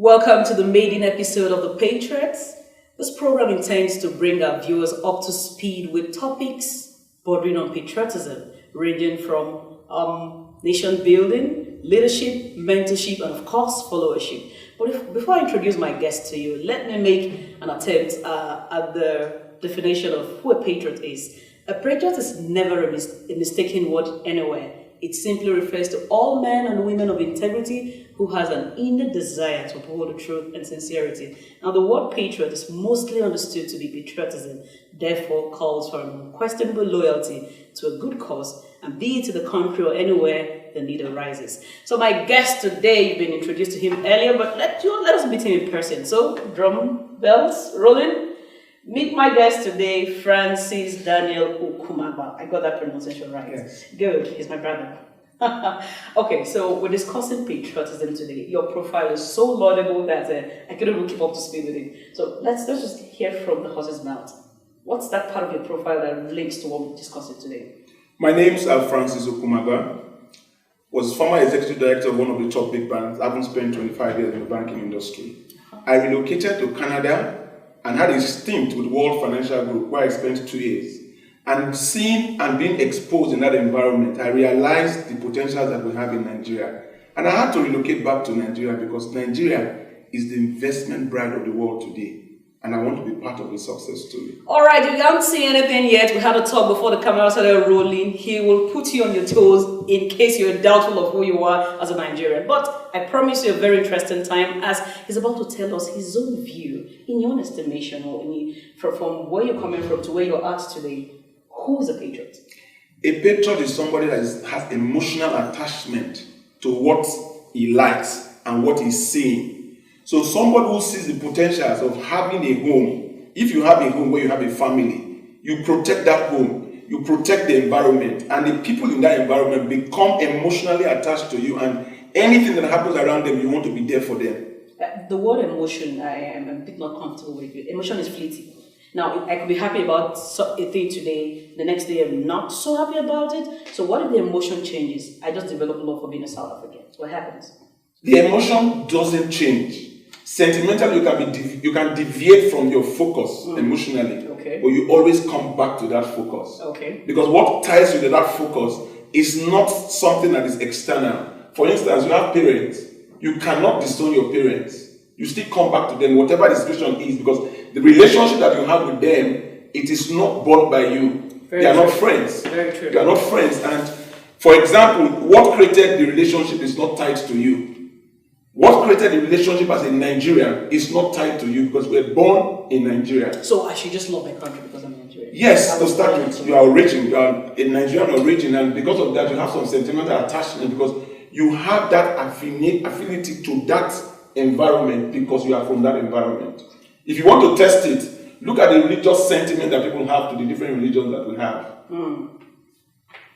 Welcome to the maiden episode of the Patriots. This program intends to bring our viewers up to speed with topics bordering on patriotism, ranging from nation building, leadership, mentorship, and of course, followership. But before I introduce my guest to you, let me make an attempt at the definition of who a patriot is. A patriot is never a mistaken word anywhere. It simply refers to all men and women of integrity who has an inner desire to uphold the truth and sincerity. Now, the word patriot is mostly understood to be patriotism, therefore calls for an unquestionable loyalty to a good cause, and be it to the country or anywhere the need arises. So my guest today, you've been introduced to him earlier, but let us meet him in person. So, drum bells rolling. Meet my guest today, Francis Daniel Okumagba. I got that pronunciation right. Yes. Good. He's my brother. Okay, so we're discussing patriotism today. Your profile is so laudable that I couldn't even keep up to speed with it. So let's just hear from the horse's mouth. What's that part of your profile that relates to what we're discussing today? My name's Francis Okumagba. Was former executive director of one of the top big banks. I haven't spent 25 years in the banking industry. I relocated to Canada and had a stint with World Financial Group where I spent 2 years. And seeing and being exposed in that environment, I realized the potential that we have in Nigeria. And I had to relocate back to Nigeria because Nigeria is the investment bride of the world today. And I want to be part of the success story. All right, if you haven't seen anything yet, we had a talk before the camera started rolling. He will put you on your toes in case you're doubtful of who you are as a Nigerian. But I promise you a very interesting time as he's about to tell us his own view, in your own estimation, or from where you're coming from to where you're at today. Who is a patriot? A patriot is somebody that has emotional attachment to what he likes and what he's seeing. So somebody who sees the potentials of having a home. If you have a home where you have a family, you protect that home, you protect the environment, and the people in that environment become emotionally attached to you, and anything that happens around them, you want to be there for them. The word emotion, I am a bit not comfortable with it. Emotion is fleeting. Now, I could be happy about a thing today, the next day I'm not so happy about it. So what if the emotion changes? I just develop love for being a South African. What happens? The emotion doesn't change. Sentimentally, you can deviate from your focus emotionally, okay, but you always come back to that focus. Okay. Because what ties you to that focus is not something that is external. For instance, you have parents. You cannot disown your parents. You still come back to them, whatever the situation is, because the relationship that you have with them, it is not bought by you. Very they are true. not friends. Very true. They are not friends. And for example, what created the relationship is not tied to you. What created the relationship as a Nigerian is not tied to you because we're born in Nigeria. So I should just love my country because I'm Nigerian? Yes, to start with, you are origin, you are a Nigerian origin, and because of that, you have some sentimental attachment because you have that affinity to that environment because you are from that environment. If you want to test it, look at the religious sentiment that people have to the different religions that we have.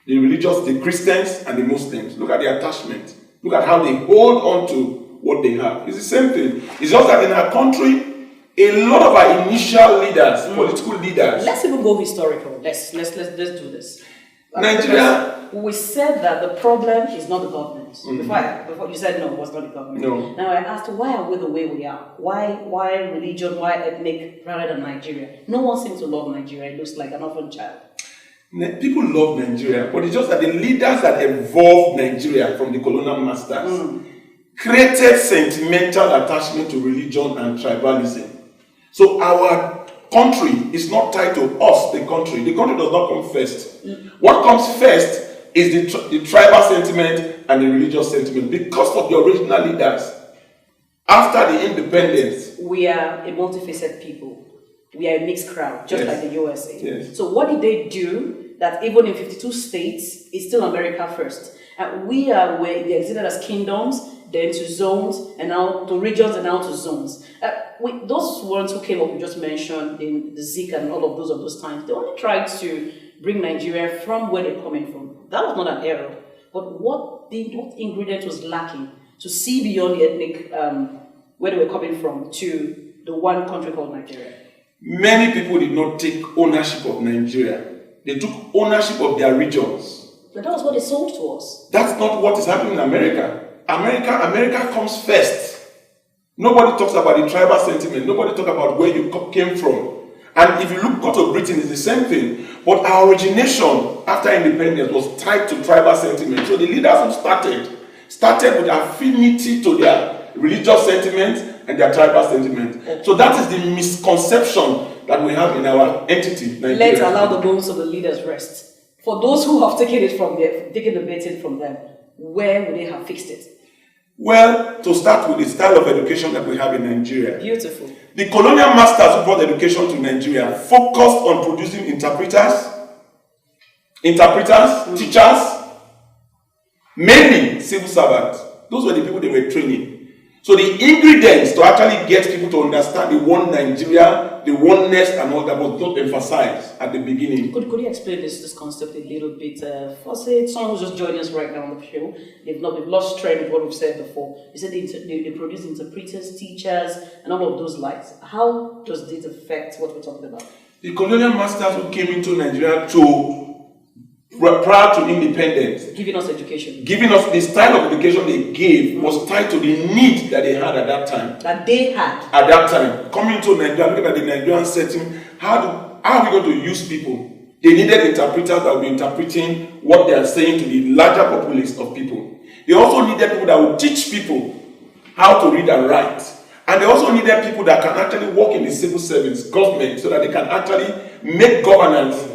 The Christians and the Muslims. Look at the attachment. Look at how they hold on to what they have. It's the same thing. It's just that in our country, a lot of our initial leaders, political leaders. Let's even go historical. Let's do this. Nigeria. We said that the problem is not the government. Before you said no, it was not the government. No. Now I asked, why are we the way we are? Why religion? Why ethnic rather than Nigeria? No one seems to love Nigeria. It looks like an orphan child. People love Nigeria, but it's just that the leaders that evolved Nigeria from the colonial masters created sentimental attachment to religion and tribalism. So our country is not tied to us, the country. The country does not come first. What comes first is the tribal sentiment and the religious sentiment because of the original leaders. After the independence, we are a multifaceted people. We are a mixed crowd, just like the USA. Yes. So what did they do that even in 52 states, it's still America first? We are where they existed as kingdoms, then to zones, and now to regions, and now to zones. Those ones who came up, we just mentioned, in the Zika and all of those times, they only tried to bring Nigeria from where they're coming from. That was not an error. But what ingredient was lacking to see beyond the ethnic, where they were coming from, to the one country called Nigeria? Many people did not take ownership of Nigeria. They took ownership of their regions. But that was what they sold to us. That's not what is happening in America. America comes first. Nobody talks about the tribal sentiment. Nobody talks about where you came from. And if you go to Britain, it's the same thing. But our origination after independence was tied to tribal sentiment. So the leaders who started with affinity to their religious sentiment and their tribal sentiment. So that is the misconception that we have in our entity, Nigeria. Let's allow the bones of the leaders rest. For those who have taken the baiting from them, where would they have fixed it? Well, to start with the style of education that we have in Nigeria. Beautiful. The colonial masters who brought education to Nigeria focused on producing interpreters, teachers, mainly civil servants. Those were the people they were training. So the ingredients to actually get people to understand the one Nigeria, the oneness and all that was not emphasized at the beginning. Could you explain this concept a little bit? For say someone who's just joining us right now on the show, they've lost track with what we've said before. You said they produce interpreters, teachers, and all of those lights. How does this affect what we're talking about? The colonial masters who came into Nigeria prior to independence, giving us education. Giving us the style of education they gave was tied to the need that they had at that time. That they had. At that time. Coming to Nigeria, looking at the Nigerian setting, how are we going to use people? They needed interpreters that would be interpreting what they are saying to the larger populace of people. They also needed people that would teach people how to read and write. And they also needed people that can actually work in the civil service, government, so that they can actually make governance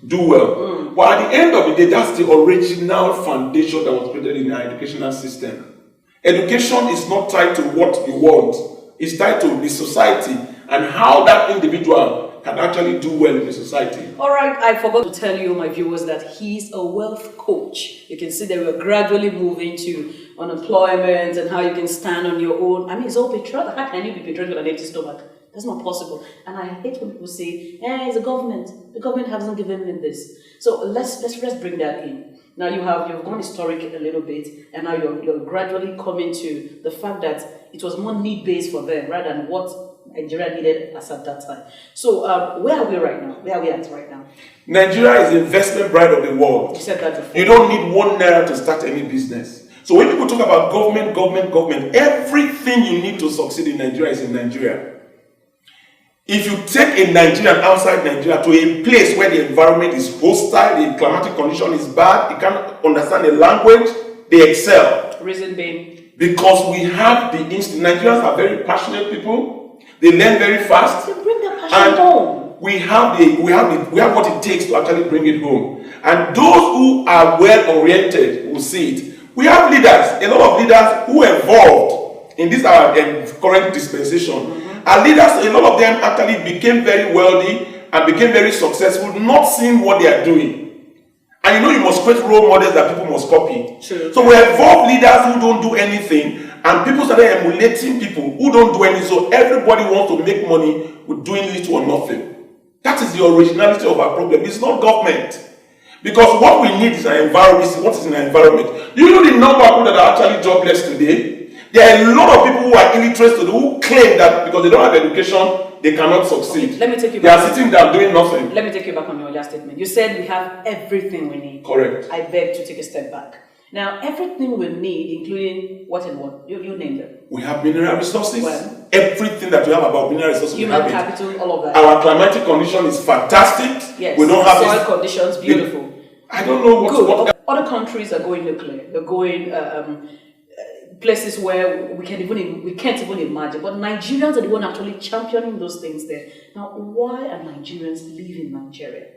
do well. But at the end of the day, that's the original foundation that was created in our educational system. Education is not tied to what you want. It's tied to the society and how that individual can actually do well in the society. All right, I forgot to tell you, my viewers, that he's a wealth coach. You can see that we're gradually moving to unemployment and how you can stand on your own. I mean, it's all patriotic. How can you be patriotic with an empty stomach? That's not possible. And I hate when people say, it's the government. The government hasn't given me this. So let's bring that in. Now you've gone historic a little bit, and now you're gradually coming to the fact that it was more need-based for them rather than what Nigeria needed as at that time. So where are we right now? Where are we at right now? Nigeria is the investment bride of the world. You said that before. You don't need one naira to start any business. So when people talk about government, everything you need to succeed in Nigeria is in Nigeria. If you take a Nigerian outside Nigeria to a place where the environment is hostile, the climatic condition is bad, they can't understand the language, they excel. Reason being? Because we have the instinct. Nigerians are very passionate people. They learn very fast. They bring their passion home. We have what it takes to actually bring it home. And those who are well oriented will see it. We have leaders, a lot of leaders who evolved in this our current dispensation. Our leaders, a lot of them actually became very wealthy and became very successful, not seeing what they are doing. And you must create role models that people must copy. True. So we evolve leaders who don't do anything, and people started emulating people who don't do anything. So everybody wants to make money with doing little or nothing. That is the originality of our problem. It's not government. Because what we need is an environment. What is an environment? Do you know the number of people that are actually jobless today? There are a lot of people who are illiterate today who claim that because they don't have education, they cannot succeed. Okay, let me take you back. They are sitting there doing nothing. Let me take you back on your last statement. You said we have everything we need. Correct. I beg to take a step back. Now, everything we need, including what and what? You name them. We have mineral resources. Well, everything that we have about mineral resources. Human capital, all of that. Our climatic condition is fantastic. Yes. We don't have soil conditions, beautiful. I don't know what other countries are going nuclear. They're going places where we can't even imagine. But Nigerians are the one actually championing those things there. Now, why are Nigerians leaving Nigeria?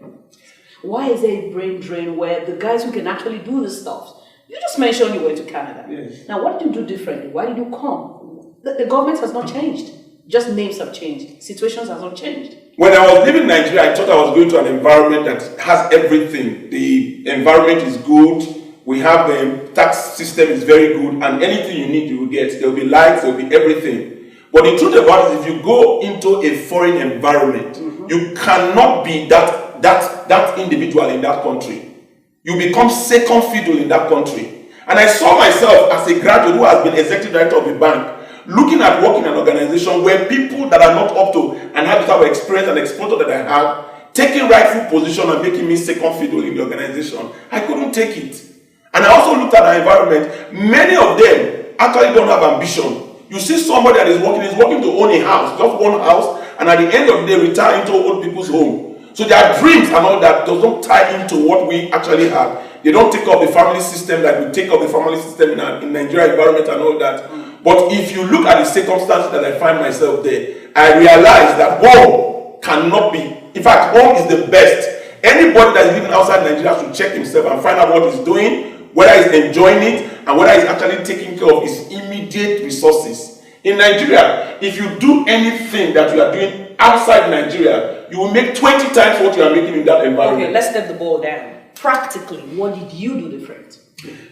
Why is there a brain drain where the guys who can actually do this stuff? You just mentioned you went to Canada. Yes. Now, what did you do differently? Why did you come? The government has not changed. Just names have changed. Situations have not changed. When I was leaving Nigeria, I thought I was going to an environment that has everything. The environment is good. We have the tax system is very good, and anything you need, you will get. There will be lights, there will be everything. But the truth about it is, if you go into a foreign environment, you cannot be that individual in that country. You become second fiddle in that country. And I saw myself as a graduate who has been executive director of a bank, looking at working in an organization where people that are not up to and have the type of experience and exposure that I have, taking rightful position and making me second fiddle in the organization. I couldn't take it. And I also looked at our environment. Many of them actually don't have ambition. You see somebody that is working to own a house, just one house, and at the end of the day retire into old people's home. So their dreams and all that does not tie into what we actually have. They don't take up the family system like we take up the family system in Nigeria environment and all that. But if you look at the circumstances that I find myself there, I realize that home cannot be. In fact, home is the best. Anybody that is living outside Nigeria should check himself and find out what he's doing, whether he's enjoying it, and whether he's actually taking care of his immediate resources. In Nigeria, if you do anything that you are doing outside Nigeria, you will make 20 times what you are making in that environment. Okay, let's step the ball down. Practically, what did you do different?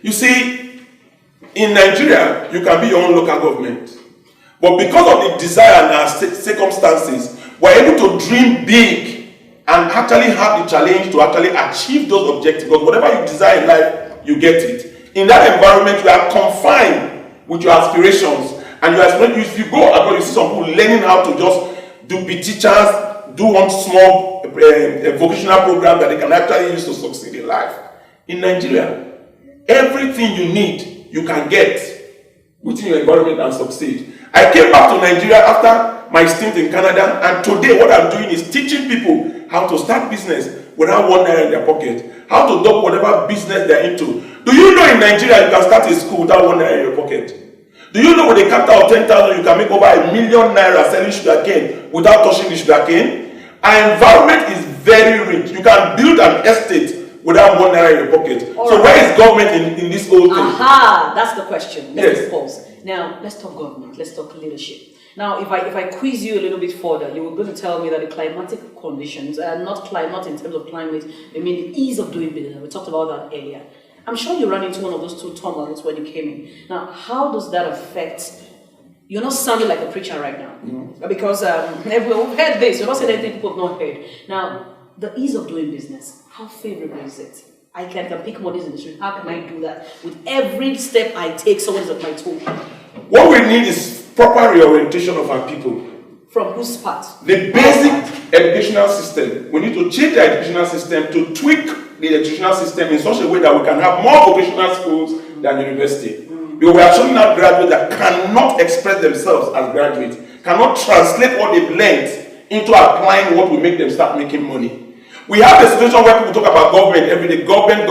You see, in Nigeria, you can be your own local government. But because of the desire and our circumstances, we're able to dream big and actually have the challenge to actually achieve those objectives. Because whatever you desire in life, you get it. In that environment, you are confined with your aspirations. And if you go abroad, you see some people learning how to just be teachers, do one small vocational program that they can actually use to succeed in life. In Nigeria, everything you need, you can get within your environment and succeed. I came back to Nigeria after my stint in Canada, and today what I'm doing is teaching people how to start business without one naira in their pocket, how to do whatever business they're into. Do you know in Nigeria you can start a school without one naira in your pocket? Do you know with a capital of 10,000 you can make over ₦1 million selling sugarcane without touching the sugarcane? Our environment is very rich. You can build an estate without one naira in your pocket. All so right. Where is government in this whole thing? Aha, that's the question. Let's pause. Now, let's talk government. Let's talk leadership. Now, if I quiz you a little bit further, you were going to tell me that the climatic conditions, not in terms of climate, I mean the ease of doing business. We talked about that earlier. I'm sure you ran into one of those two turmoils when you came in. Now, how does that affect? You're not sounding like a preacher right now. Mm-hmm. Because we've heard this. You're not saying anything people have not heard. Now, the ease of doing business, how favorable is it? I can pick monies in the street. How can I do that? With every step I take, someone's at my toe. What we need is proper reorientation of our people. From whose part? The basic educational system. We need to change the educational system to tweak the educational system in such a way that we can have more vocational schools than university. Because we are showing out graduates that cannot express themselves as graduates, cannot translate what they've learned into applying what will make them start making money. We have a situation where people talk about government every day, government.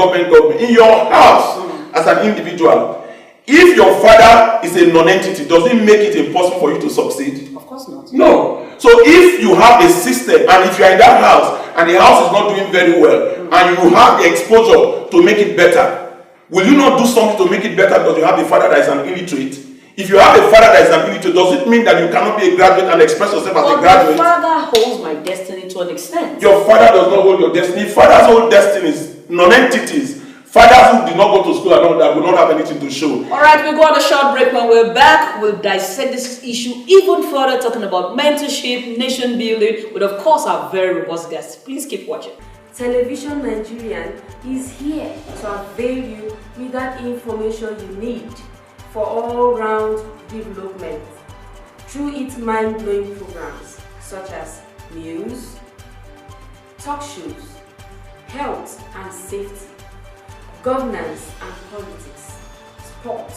In your house, as an individual, if your father is a non-entity, does it make it impossible for you to succeed? Of course not. No. So if you have a system, and if you are in that house, and the house is not doing very well, and you have the exposure to make it better, will you not do something to make it better because you have a father that is an illiterate? If you have a father that is an illiterate, does it mean that you cannot be a graduate and express yourself as a graduate? My father holds my destiny to an extent. Your father does not hold your destiny. Fathers hold destinies, non-entities. Fathers who did not go to school and all that will not have anything to show. All right, we'll go on a short break. When we're back, we'll dissect this issue even further, talking about mentorship, nation building, with of course our very robust guests. Please keep watching. Television Nigerian is here to avail you with that information you need for all-round development through its mind-blowing programs such as news, talk shows, health and safety, governance and politics, sport,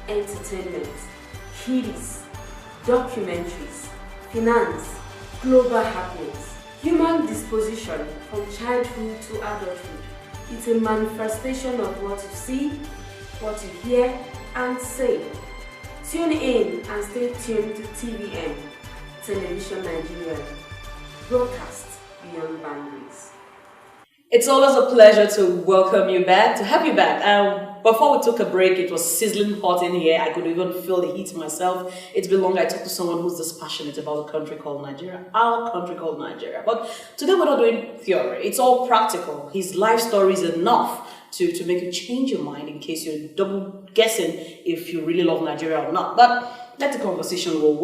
entertainment, kiddies, documentaries, finance, global happenings, human disposition from childhood to adulthood. It's a manifestation of what you see, what you hear and say. Tune in and stay tuned to TVN, Television Nigeria, broadcast beyond boundaries. It's always a pleasure to welcome you back, to have you back. Before we took a break, it was sizzling hot in here. I could even feel the heat myself. It's been long I talked to someone who's this passionate about a country called Nigeria, our country called Nigeria. But today we're not doing theory. It's all practical. His life story is enough to make you change your mind in case you're double guessing if you really love Nigeria or not. But let the conversation go.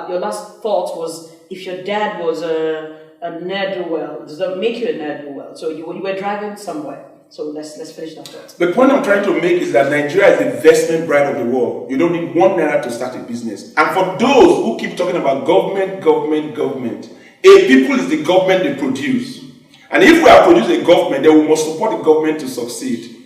Your last thought was if your dad was a ne'er-do-well, does that make you a ne'er-do-well? So you were driving somewhere. So let's finish that thought. The point I'm trying to make is that Nigeria is the investment bride of the world. You don't need one naira to start a business. And for those who keep talking about government, a people is the government they produce. And if we have produced a government, then we must support the government to succeed.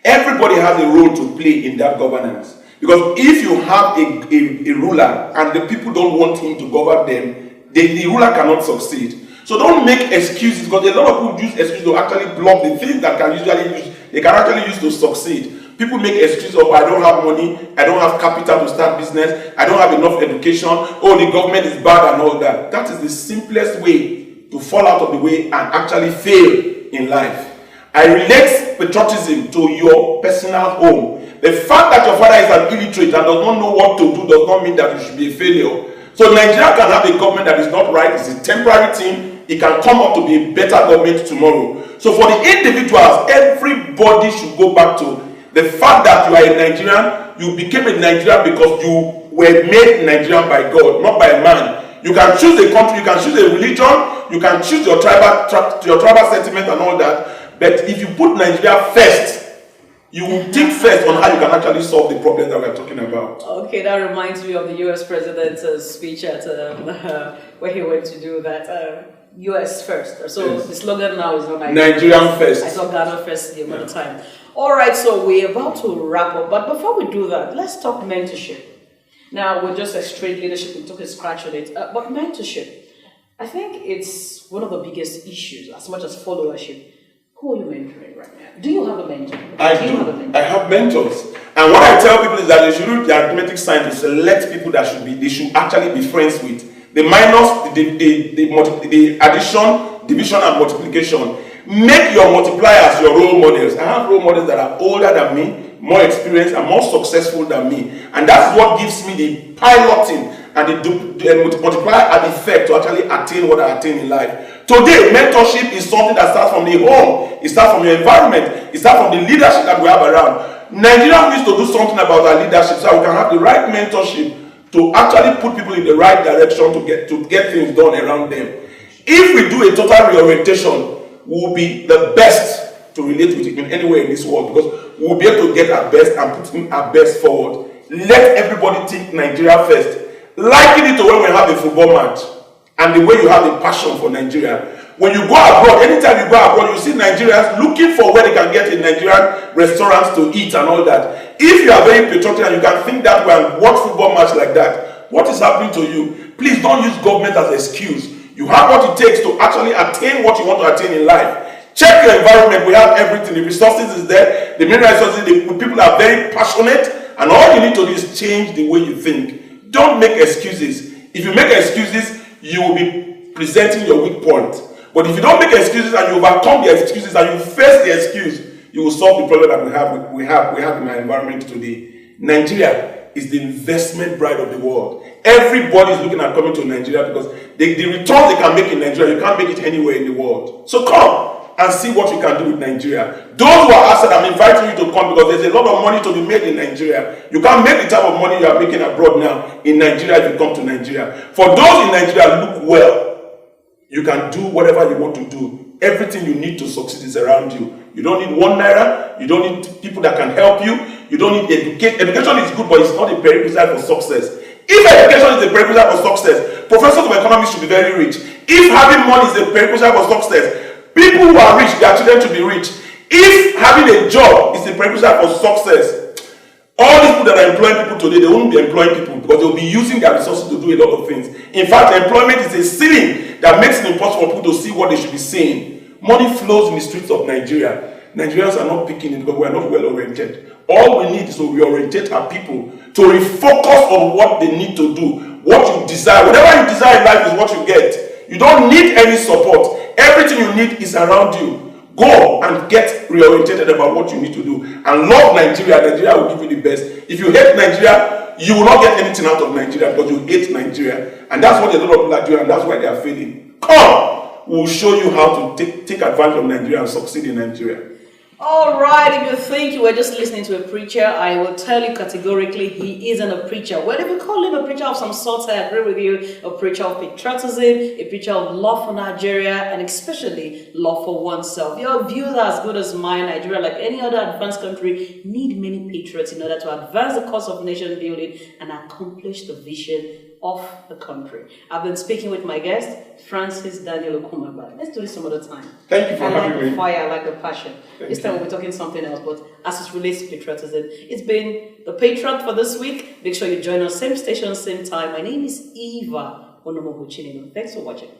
Everybody has a role to play in that governance. Because if you have a ruler and the people don't want him to govern them, the ruler cannot succeed. So don't make excuses, because a lot of people use excuses to actually block the things that they can actually use to succeed. People make excuses of, I don't have money, I don't have capital to start business, I don't have enough education, oh, the government is bad and all that. That is the simplest way to fall out of the way and actually fail in life. I relate patriotism to your personal home. The fact that your father is an illiterate and does not know what to do does not mean that you should be a failure. So Nigeria can have a government that is not right, it's a temporary thing, it can come up to be a better government tomorrow. So for the individuals, everybody should go back to the fact that you are a Nigerian, you became a Nigerian because you were made Nigerian by God, not by a man. You can choose a country, you can choose a religion, you can choose your tribal sentiment and all that, but if you put Nigeria first, you will think first on how you can actually solve the problems that we're talking about. Okay, that reminds me of the US president's speech at where he went to do that. US first. So yes. The slogan now is not Nigerian first. I saw Ghana first the other time. All right, so we're about to wrap up, but before we do that, let's talk mentorship. Now, we're just a straight leadership, we took a scratch on it, but mentorship, I think it's one of the biggest issues, as much as followership. Who are you mentoring right now? Do you have a mentor? I do. I have mentors. And what I tell people is that they should do the arithmetic sign to select people that they should actually be friends with. The minus, the addition, division, and multiplication. Make your multipliers your role models. I have role models that are older than me, more experienced, and more successful than me. And that's what gives me the piloting and the multiplier and effect to actually attain what I attain in life. Today, mentorship is something that starts from the home, it starts from your environment, it starts from the leadership that we have around. Nigeria needs to do something about our leadership so we can have the right mentorship to actually put people in the right direction to get things done around them. If we do a total reorientation, we will be the best to relate with it in anywhere in this world, because we will be able to get our best and put our best forward. Let everybody think Nigeria first. Liken it to when we have a football match and the way you have a passion for Nigeria. When you go abroad, anytime you go abroad, you see Nigerians looking for where they can get in Nigerian restaurants to eat and all that. If you are very patriotic and you can think that way and watch football match like that, what is happening to you? Please don't use government as an excuse. You have what it takes to actually attain what you want to attain in life. Check your environment. We have everything. The resources is there. The mineral resources, the people are very passionate, and all you need to do is change the way you think. Don't make excuses. If you make excuses, you will be presenting your weak point. But if you don't make excuses and you overcome the excuses and you face the excuse, you will solve the problem that we have in our environment today. Nigeria is the investment bride of the world. Everybody is looking at coming to Nigeria because the returns they can make in Nigeria, you can't make it anywhere in the world. So come and see what you can do with Nigeria. Those who are outside, I'm inviting you to come because there's a lot of money to be made in Nigeria. You can't make the type of money you are making abroad now in Nigeria if you come to Nigeria. For those in Nigeria, look well. You can do whatever you want to do. Everything you need to succeed is around you. You don't need 1 naira. You don't need people that can help you. You don't need education. Education is good, but it's not a prerequisite for success. If education is a prerequisite for success, professors of economics should be very rich. If having money is a prerequisite for success, people who are rich, their children should be rich. If having a job is a prerequisite for success, all these people that are employing people today, they won't be employing people because they'll be using their resources to do a lot of things. In fact, employment is a ceiling that makes it impossible for people to see what they should be seeing. Money flows in the streets of Nigeria. Nigerians are not picking it because we are not well oriented. All we need is to reorientate our people to refocus on what they need to do, what you desire. Whatever you desire in life is what you get. You don't need any support. Everything you need is around you. Go and get reorientated about what you need to do. And love Nigeria. Nigeria will give you the best. If you hate Nigeria, you will not get anything out of Nigeria because you hate Nigeria. And that's what a lot of people are doing, and that's why they are failing. Come! We'll show you how to take advantage of Nigeria and succeed in Nigeria. All right, if you think you were just listening to a preacher, I will tell you categorically he isn't a preacher. Well, if you call him a preacher of some sort, I agree with you. A preacher of patriotism, a preacher of love for Nigeria, and especially love for oneself. Your views are as good as mine. Nigeria, like any other advanced country, need many patriots in order to advance the cause of nation building and accomplish the vision of the country. I've been speaking with my guest, Francis Daniel Okumagba. Let's do this some other time. Thank you for having me. I like the fire, I like the passion. This time you. we'll be talking something else, but as it relates to patriotism, it's been the Patriot for this week. Make sure you join us, same station, same time. My name is Eva Onomohuchinino. Thanks for watching.